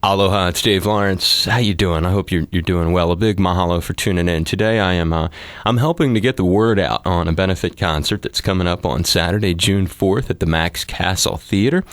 Aloha, it's Dave Lawrence. How you doing? I hope you're doing well. A big mahalo for tuning in. Today I'm helping to get the word out on a benefit concert that's coming up on Saturday, June 4th at the Max Castle Theater.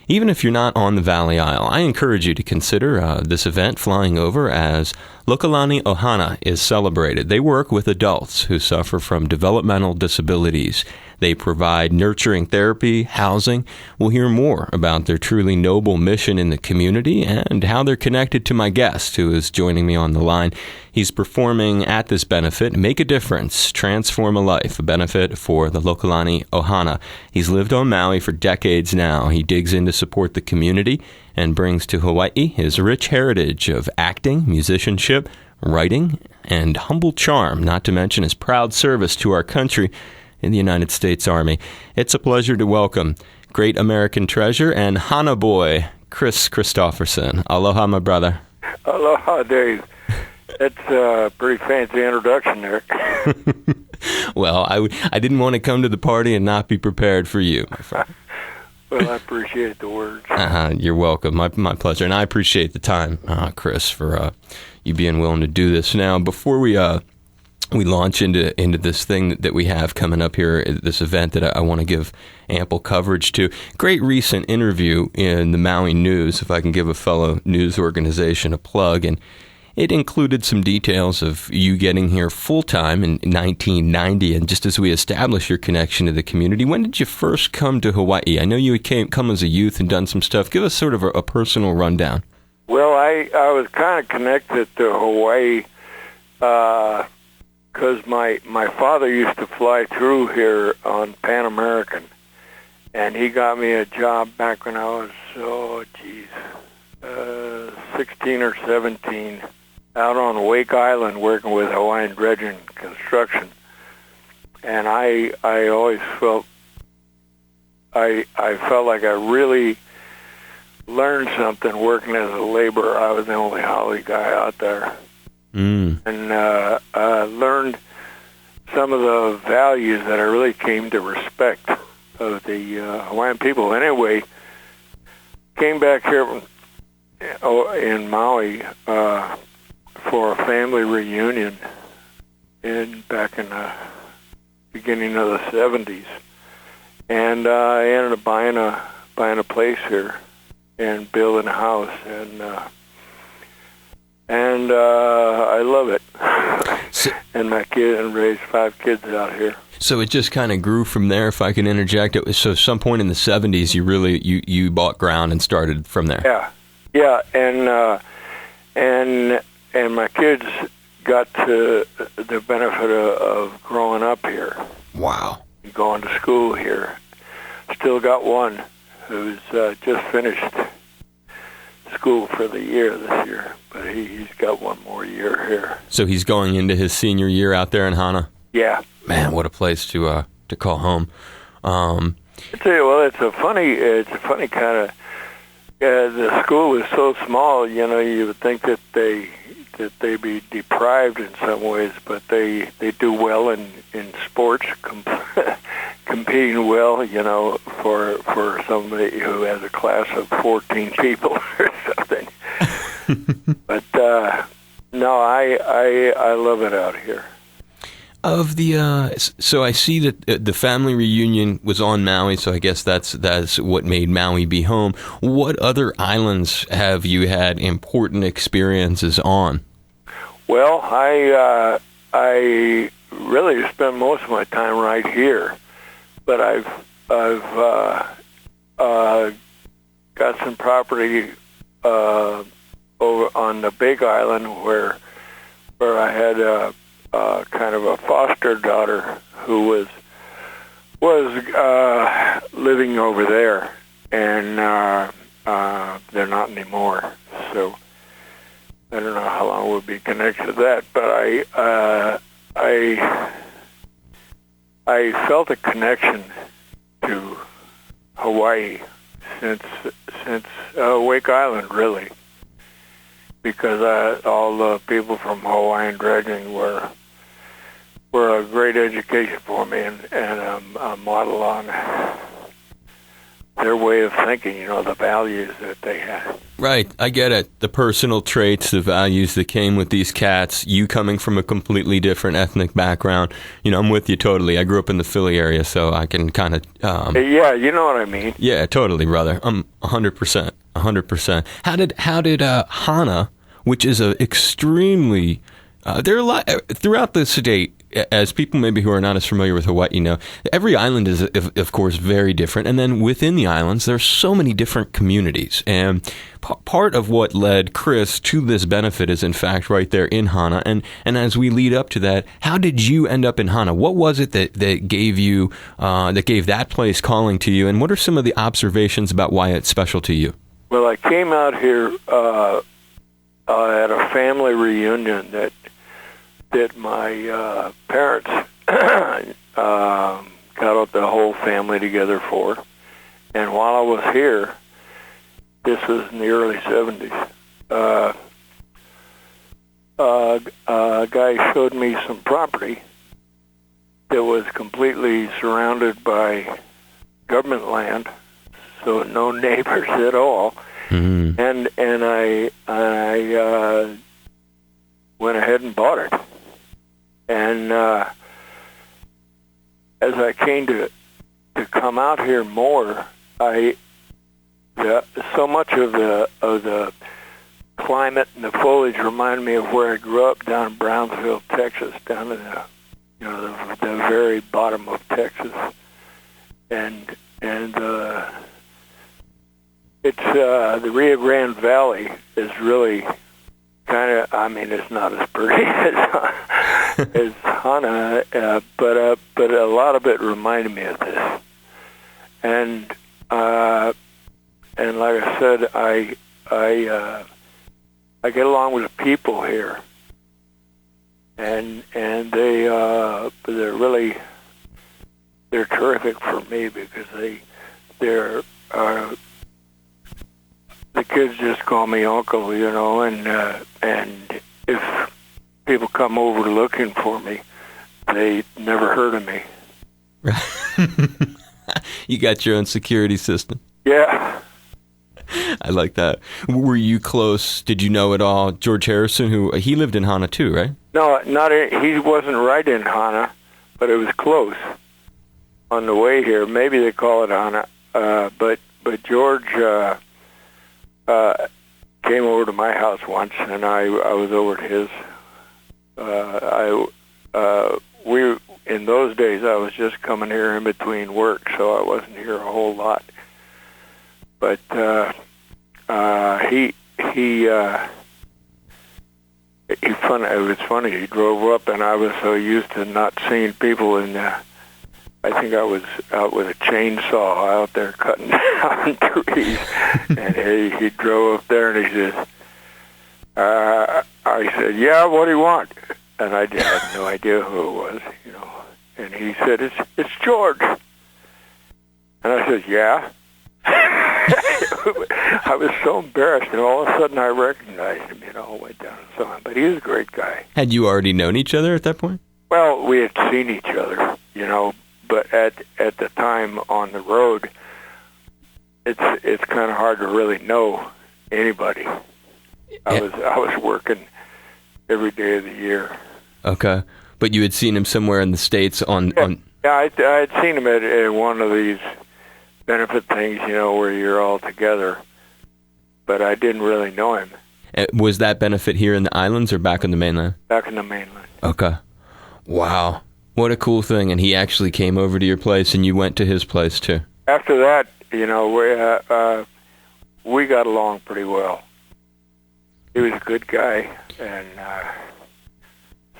Even if you're not on the Valley Isle, I encourage you to consider this event flying over as Lani Ohana is celebrated. They work with adults who suffer from developmental disabilities. They provide nurturing therapy, housing. We'll hear more about their truly noble mission in the community and how they're connected to my guest who is joining me on the line. He's performing at this benefit, Make a Difference, Transform a Life, a benefit for the Lani Ohana. He's lived on Maui for decades now. He digs in to support the community and brings to Hawaii his rich heritage of acting, musicianship, writing, and humble charm, not to mention his proud service to our country in the United States Army. It's a pleasure to welcome great American treasure and Hana boy, Kris Kristofferson. Aloha, my brother. Aloha, Dave. That's a pretty fancy introduction there. Well, I didn't want to come to the party and not be prepared for you, my friend. Well, I appreciate the words. You're welcome. My pleasure. And I appreciate the time, Kris, for you being willing to do this. Now, before we launch into this thing that we have coming up here, this event that I want to give ample coverage to. Great recent interview in the Maui News, if I can give a fellow news organization a plug, and it included some details of you getting here full-time in 1990, and just as we establish your connection to the community, when did you first come to Hawaii? I know you had come as a youth and done some stuff. Give us sort of a personal rundown. Well, I was kind of connected to Hawaii because my father used to fly through here on Pan American, and he got me a job back when I was, 16 or 17, out on Wake Island working with Hawaiian dredging construction. And I always felt, I felt like I really learned something working as a laborer. I was the only Holly guy out there. And learned some of the values that I really came to respect of the Hawaiian people. Anyway, came back here in Maui for a family reunion back in the beginning of the 70s, and I ended up buying a place here and building a house, and I love it. And my kid, and raised 5 kids out here. So it just kind of grew from there, if I can interject. It was, so some point in the 70s, you really you bought ground and started from there. Yeah, and my kids got to the benefit of growing up here. Wow. Going to school here. Still got one who's just finished school for the year this year, but he's got one more year here. So he's going into his senior year out there in Hana? Yeah. Man, what a place to call home. I tell you, well, it's a funny kind of. The school is so small, you would think that they be deprived in some ways, but they do well in sports, competing well, for somebody who has a class of 14 people or something. But no, I love it out here. Of the so I see that the family reunion was on Maui, so I guess that's what made Maui be home. What other islands have you had important experiences on? Well, I really spent most of my time right here, but I've got some property over on the Big Island where I had kind of a foster daughter who was living over there, and they're not anymore. So I don't know how long we'll be connected to that, but I felt a connection to Hawaii since Wake Island, really, because all the people from Hawaiian dredging were a great education for me, and a model on their way of thinking, the values that they had. Right, I get it. The personal traits, the values that came with these cats, you coming from a completely different ethnic background. I'm with you totally. I grew up in the Philly area, so I can kind of... yeah, you know what I mean. Yeah, totally, brother. 100%. 100%. How did Hana, which is a extremely... there are a lot... Throughout the state, as people maybe who are not as familiar with Hawaii every island is, of course, very different. And then within the islands, there's so many different communities. And part of what led Kris to this benefit is, in fact, right there in Hana. And as we lead up to that, how did you end up in Hana? What was it that gave you, that gave that place calling to you? And what are some of the observations about why it's special to you? Well, I came out here at a family reunion that my parents got the whole family together for. And while I was here, this was in the early 70s, a guy showed me some property that was completely surrounded by government land, so no neighbors at all. Mm-hmm. And I went ahead and bought it. And as I came to come out here more, so much of the climate and the foliage reminded me of where I grew up down in Brownsville, Texas, down in the very bottom of Texas, and it's the Rio Grande Valley is really kind of, it's not as pretty as Hana, but a lot of it reminded me of this. And like I said, I get along with the people here, and they're terrific for me because they're the kids just call me uncle, and if people come over looking for me, they never heard of me. You got your own security system. Yeah. I like that. Were you close? Did you know at all George Harrison, who he lived in Hana too, right? No, he wasn't right in Hana, but it was close on the way here. Maybe they call it Hana, but George came over to my house once, and I was over at his. In those days, I was just coming here in between work, so I wasn't here a whole lot. But it was funny. He drove up, and I was so used to not seeing people in the. I think I was out with a chainsaw out there cutting down trees, and he drove up there, and he says, I said, "Yeah, what do you want?" And I had no idea who it was, And he said, "It's George." And I said, "Yeah." I was so embarrassed, and all of a sudden I recognized him. Went down and saw him. But he was a great guy. Had you already known each other at that point? Well, we had seen each other, but at the time on the road, it's kind of hard to really know anybody. I was working every day of the year. Okay, but you had seen him somewhere in the States on. Yeah, I had seen him at one of these benefit things, where you're all together, but I didn't really know him. Was that benefit here in the islands or back on the mainland? Back in the mainland. Okay. Wow. What a cool thing. And he actually came over to your place, and you went to his place, too. After that, we got along pretty well. He was a good guy, and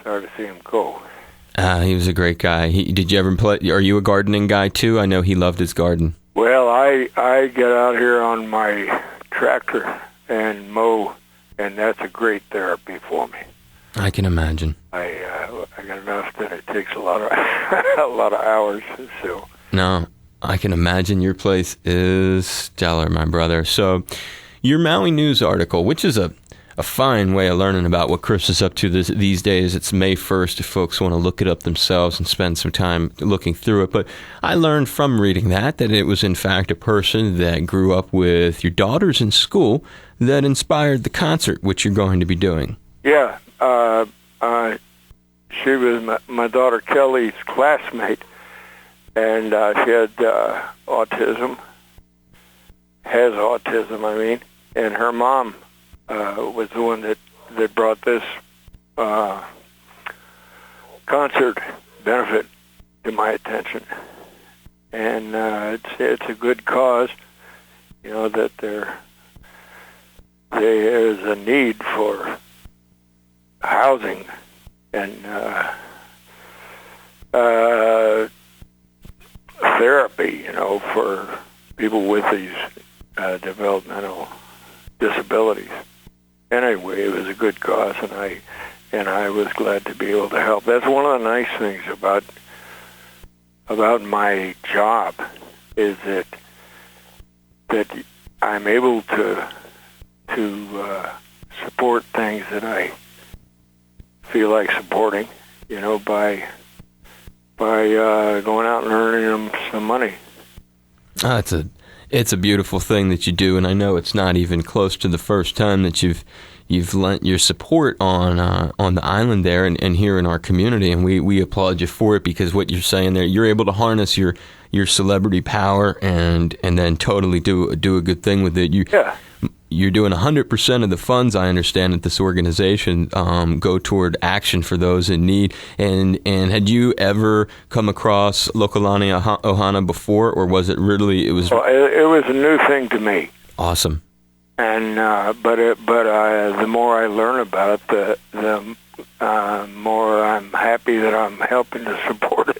sorry to see him go. He was a great guy. Did you ever play? Are you a gardening guy, too? I know he loved his garden. Well, I get out here on my tractor and mow, and that's a great therapy for me. I can imagine. I got enough that it takes a lot of hours. So no, I can imagine your place is stellar, my brother. So, your Maui News article, which is a a fine way of learning about what Kris is up to these days. It's May 1st if folks want to look it up themselves and spend some time looking through it. But I learned from reading that it was, in fact, a person that grew up with your daughters in school that inspired the concert, which you're going to be doing. Yeah. She was my daughter Kelly's classmate, and she had autism, and her mom was the one that brought this concert benefit to my attention. And it's a good cause, that there is a need for housing and therapy, for people with these developmental disabilities. Anyway, it was a good cause, and I was glad to be able to help. That's one of the nice things about my job is that I'm able to support things that I feel like supporting, by going out and earning them some money. It's a beautiful thing that you do, and I know it's not even close to the first time that you've lent your support on the island there and here in our community, and we applaud you for it, because what you're saying there, you're able to harness your celebrity power and then totally do a good thing with it. You're doing 100% of the funds, I understand, at this organization go toward action for those in need. And had you ever come across Lani Ohana before, or was it really? It was a new thing to me. Awesome. And but the more I learn about it, the more I'm happy that I'm helping to support it.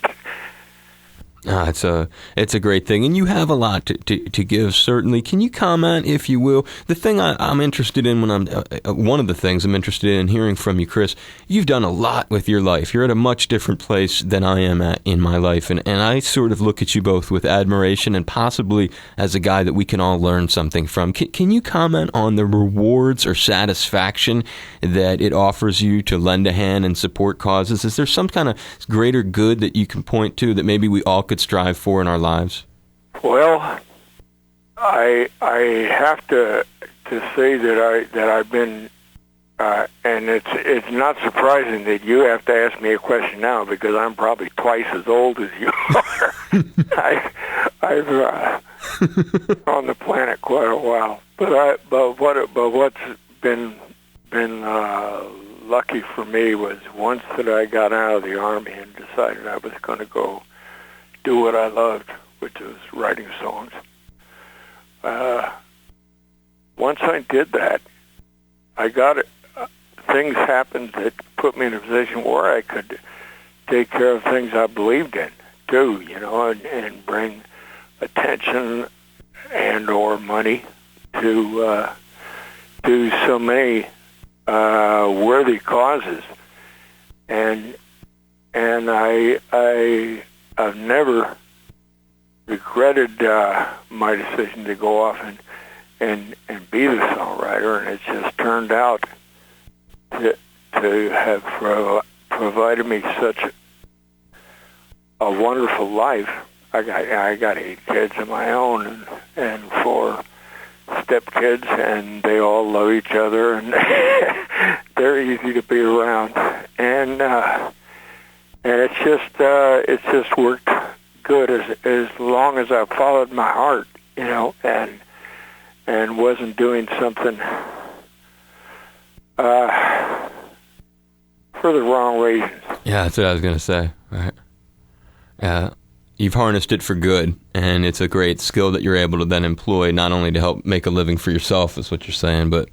It's a great thing, and you have a lot to give, certainly. Can you comment, if you will? The thing I'm interested in one of the things I'm interested in hearing from you, Kris, you've done a lot with your life. You're at a much different place than I am at in my life, and I sort of look at you both with admiration and possibly as a guy that we can all learn something from. Can you comment on the rewards or satisfaction that it offers you to lend a hand and support causes? Is there some kind of greater good that you can point to that maybe we all could strive for in our lives? Well, I have to say that I've been, and it's not surprising that you have to ask me a question now, because I'm probably twice as old as you are. I've on the planet quite a while, but what's been lucky for me was once that I got out of the Army and decided I was going to go do what I loved, which was writing songs. Once I did that, I got it. Things happened that put me in a position where I could take care of things I believed in, too, and bring attention and or money to so many worthy causes, and I've never regretted my decision to go off and be the songwriter, and it's just turned out to have provided me such a wonderful life. I got 8 kids of my own and 4 stepkids, and they all love each other, and they're easy to be around, and it's just worked good as long as I followed my heart, and wasn't doing something for the wrong reasons. Yeah, that's what I was going to say. Right. Yeah. You've harnessed it for good, and it's a great skill that you're able to then employ, not only to help make a living for yourself, is what you're saying, but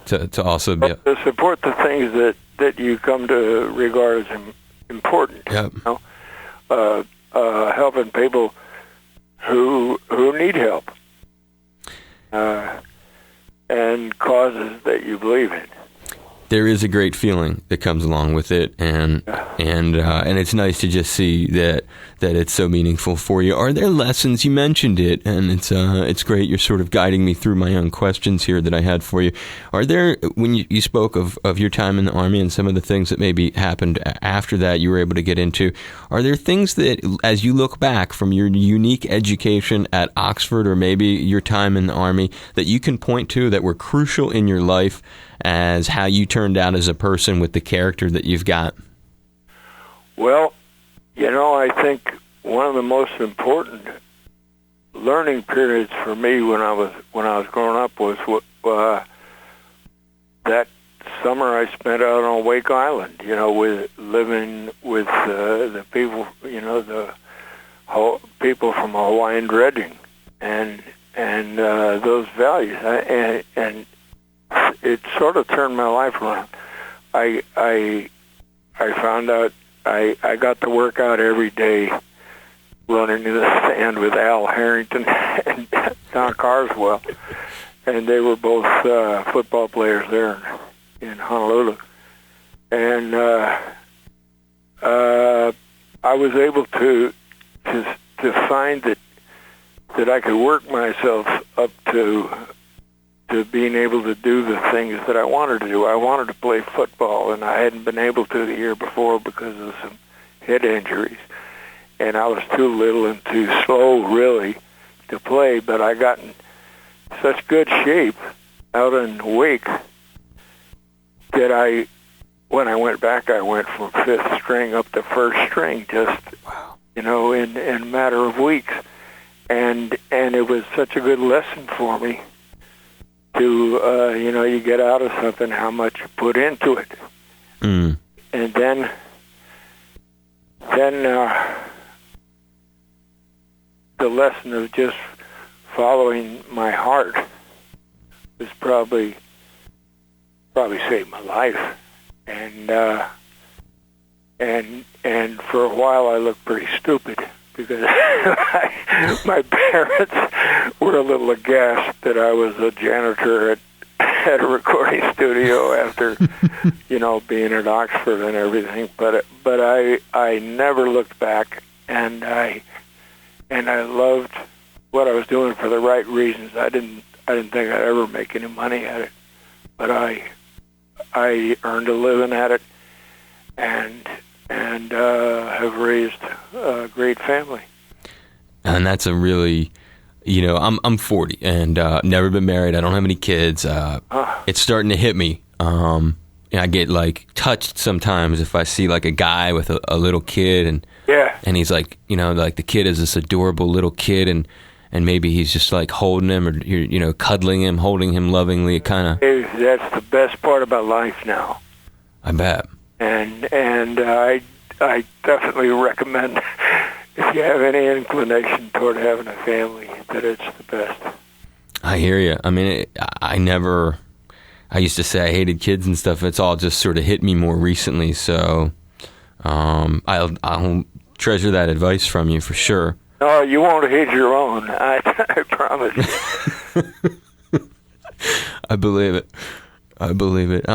to also be to support the things that you come to regard as important. Yep. Helping people who need help, and causes that you believe in. there is a great feeling that comes along with it, and it's nice to just see that it's so meaningful for you. Are there lessons? You mentioned it, and it's great. You're sort of guiding me through my own questions here that I had for you. Are there, when you spoke of your time in the Army and some of the things that maybe happened after that you were able to get into, are there things that, as you look back from your unique education at Oxford or maybe your time in the Army, that you can point to that were crucial in your life as how you turned out as a person with the character that you've got? Well, I think one of the most important learning periods for me when I was growing up was that summer I spent out on Wake Island. With living with the people, the people from Hawaiian dredging, and those values, and it sort of turned my life around. I found out I got to work out every day running in the sand with Al Harrington and Don Carswell, and they were both football players there in Honolulu. And I was able to find that I could work myself up to being able to do the things that I wanted to do. I wanted to play football, and I hadn't been able to the year before because of some head injuries. And I was too little and too slow, really, to play. But I got in such good shape out in Wake that when I went back, I went from fifth string up to first string just, in a matter of weeks. And it was such a good lesson for me to, you get out of something how much you put into it. Mm. And then the lesson of just following my heart was probably saved my life. And for a while I looked pretty stupid because my parents were a little aghast that I was a janitor at a recording studio after, being at Oxford and everything. But I never looked back, and I loved what I was doing for the right reasons. I didn't think I'd ever make any money at it, but I earned a living at it, and have raised a great family. And that's a really, I'm 40 and never been married. I don't have any kids. It's starting to hit me. I get touched sometimes if I see a guy with a little kid, and he's like the kid is this adorable little kid, and maybe he's just holding him or cuddling him, holding him lovingly. Kind of. That's the best part about life now. I bet. And I definitely recommend, if you have any inclination toward having a family, that it's the best. I hear you. I mean, I used to say I hated kids and stuff. It's all just sort of hit me more recently. So I'll treasure that advice from you for sure. No, you won't hate your own. I promise you. I believe it.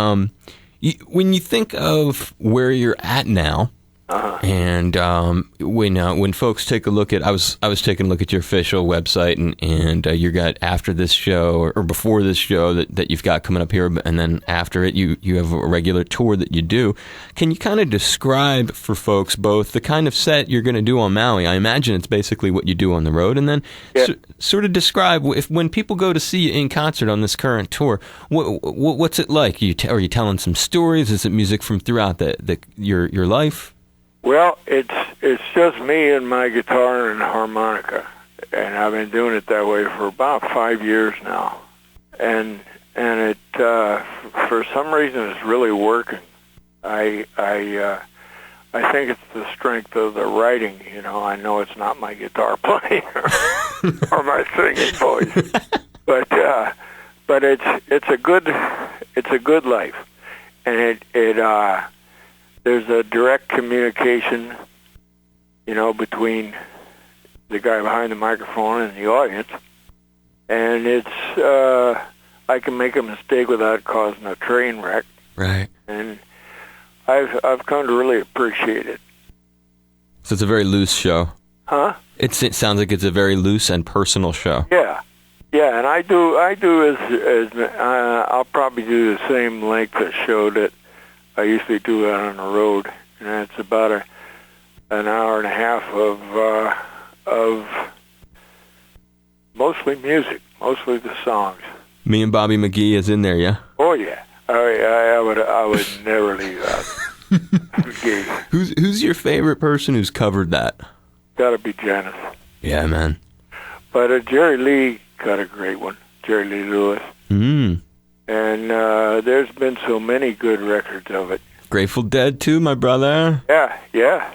When you think of where you're at now, and when folks take a look at, I was taking a look at your official website, and you got after this show or before this show that you've got coming up here, and then after it you have a regular tour that you do. Can you kind of describe for folks both the kind of set you're going to do on Maui? I imagine it's basically what you do on the road, and then sort of describe when people go to see you in concert on this current tour, what's it like? Are you telling some stories? Is it music from throughout your life? Well, it's just me and my guitar and harmonica, and I've been doing it that way for about 5 years now, and it for some reason it's really working. I think it's the strength of the writing. I know it's not my guitar playing or my singing voice, but it's a good life, and there's a direct communication, between the guy behind the microphone and the audience. And it's, I can make a mistake without causing a train wreck. Right. And I've come to really appreciate it. So it's a very loose show. Huh? It sounds like it's a very loose and personal show. Yeah. Yeah, and I do as I'll probably do the same length of show that I usually do out on the road, and it's about an hour and a half of mostly music, mostly the songs. Me and Bobby McGee is in there, yeah? Oh yeah, I would never leave out. Who's your favorite person who's covered that? Got to be Janis. Yeah, man. But Jerry Lee got a great one, Jerry Lee Lewis. Mm. And there's been so many good records of it. Grateful Dead too, my brother. Yeah, yeah.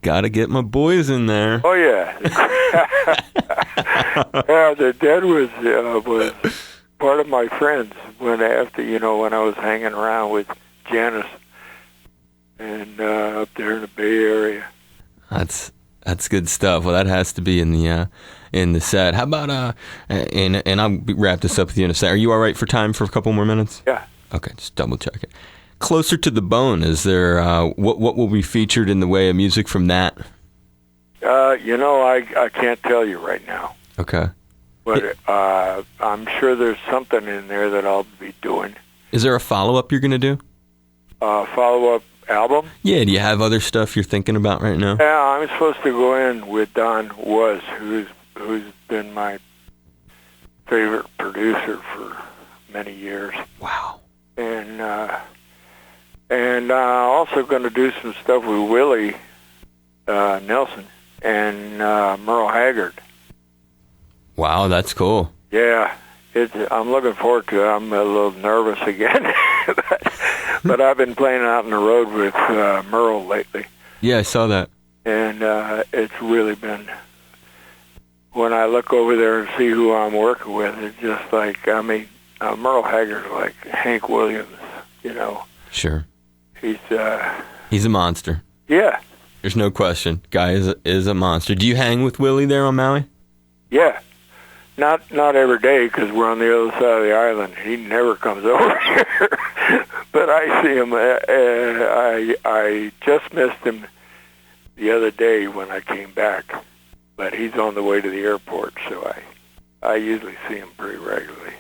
Gotta get my boys in there. Oh yeah. Yeah, the Dead was part of my friends when I was hanging around with Janis and up there in the Bay Area. That's good stuff. Well, that has to be in the set. How about and I'll wrap this up with you in a second. Are you all right for time for a couple more minutes? Yeah. Okay, just double check it. Closer to the Bone, is there what will be featured in the way of music from that? I can't tell you right now. Okay. But I'm sure there's something in there that I'll be doing. Is there a follow-up you're going to do? Follow-up album? Yeah, do you have other stuff you're thinking about right now? Yeah, I'm supposed to go in with Don Was, who's been my favorite producer for many years. Wow. And also going to do some stuff with Willie Nelson and Merle Haggard. Wow, that's cool. Yeah, I'm looking forward to it. I'm a little nervous again, but I've been playing out on the road with Merle lately. Yeah, I saw that. And it's really been, when I look over there and see who I'm working with, it's just like, Merle Haggard's like Hank Williams, Sure. He's a monster. Yeah. There's no question. Guy is a monster. Do you hang with Willie there on Maui? Yeah. Not every day because we're on the other side of the island. He never comes over here. But I see him. I just missed him the other day when I came back. But he's on the way to the airport, so I usually see him pretty regularly.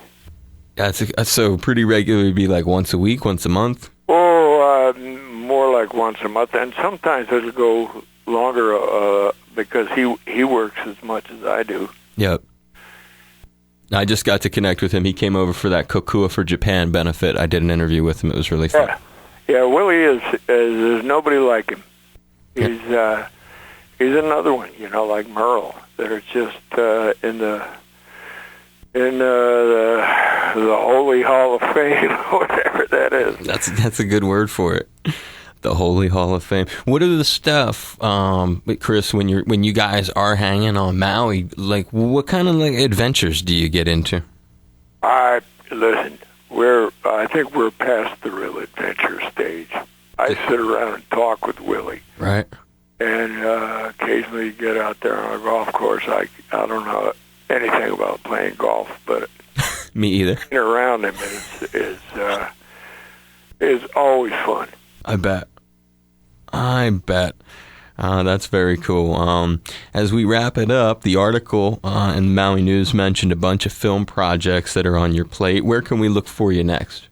So pretty regularly would be like once a week, once a month? Oh, more like once a month. And sometimes it'll go longer because he works as much as I do. Yep. I just got to connect with him. He came over for that Kokua for Japan benefit. I did an interview with him. It was really fun. Yeah, Willie is there's nobody like him. He's another one, like Merle, that are just in the Holy Hall of Fame, whatever that is. That's a good word for it. The Holy Hall of Fame. What are the stuff, Kris, when you guys are hanging on Maui? Like, what kind of adventures do you get into? Listen, I think we're past the real adventure stage. I sit around and talk with Willie. Right. And occasionally get out there on a golf course. I don't know anything about playing golf, but me either. Being around him is always fun. I bet. That's very cool. As we wrap it up, the article in Maui News mentioned a bunch of film projects that are on your plate. Where can we look for you next?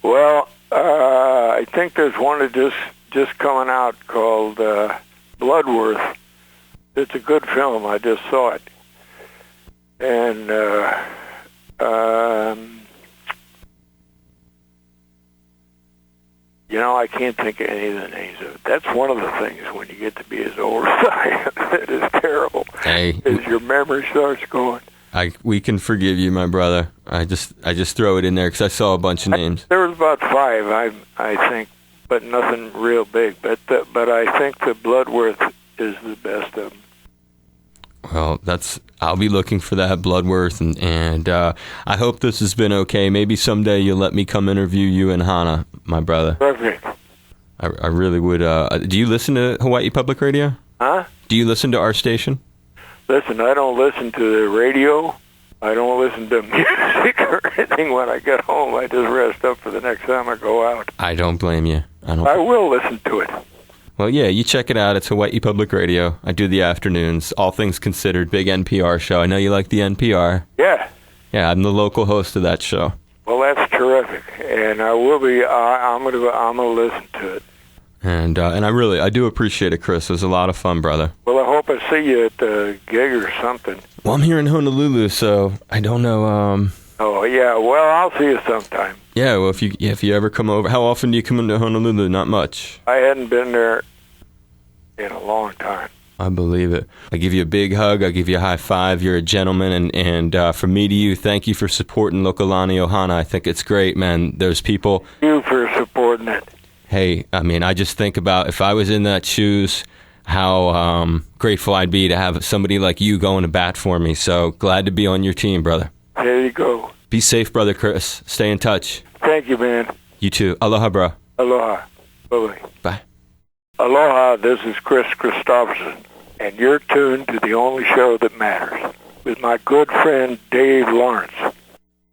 Well, I think there's one that just coming out called Bloodworth. It's a good film. I just saw it. And I can't think of any of the names of it. That's one of the things when you get to be as old as I am that is terrible. Hey, is your memory starts going. We can forgive you, my brother. I just throw it in there because I saw a bunch of names. There was about 5, I think, but nothing real big. But I think the Bloodworth is the best of them. Well, I'll be looking for that Bloodworth, and I hope this has been okay. Maybe someday you'll let me come interview you and Hana, my brother. Perfect. I really would. Do you listen to Hawaii Public Radio? Huh? Do you listen to our station? Listen, I don't listen to the radio. I don't listen to music or or anything when I get home. I just rest up for the next time I go out. I don't blame you. I will listen to it. Well, yeah, you check it out. It's Hawaii Public Radio. I do the afternoons. All things considered, big NPR show. I know you like the NPR. Yeah. Yeah, I'm the local host of that show. Well, that's terrific, and I will be. I'm gonna listen to it. And I do appreciate it, Kris. It was a lot of fun, brother. Well, I hope I see you at the gig or something. Well, I'm here in Honolulu, so I don't know. Oh yeah, well, I'll see you sometime. Yeah, well, if you ever come over, how often do you come into Honolulu? Not much. I hadn't been there in a long time. I believe it. I give you a big hug. I give you a high five. You're a gentleman, and from me to you, thank you for supporting local Lani Ohana. I think it's great, man. There's people. Thank you for supporting it. Hey, I mean, I just think about if I was in that shoes, how grateful I'd be to have somebody like you going to bat for me. So glad to be on your team, brother. There you go. Be safe, brother Kris. Stay in touch. Thank you, man. You too. Aloha, bro. Aloha. Bye-bye. Bye. Aloha, this is Kris Kristofferson, and you're tuned to the only show that matters with my good friend Dave Lawrence.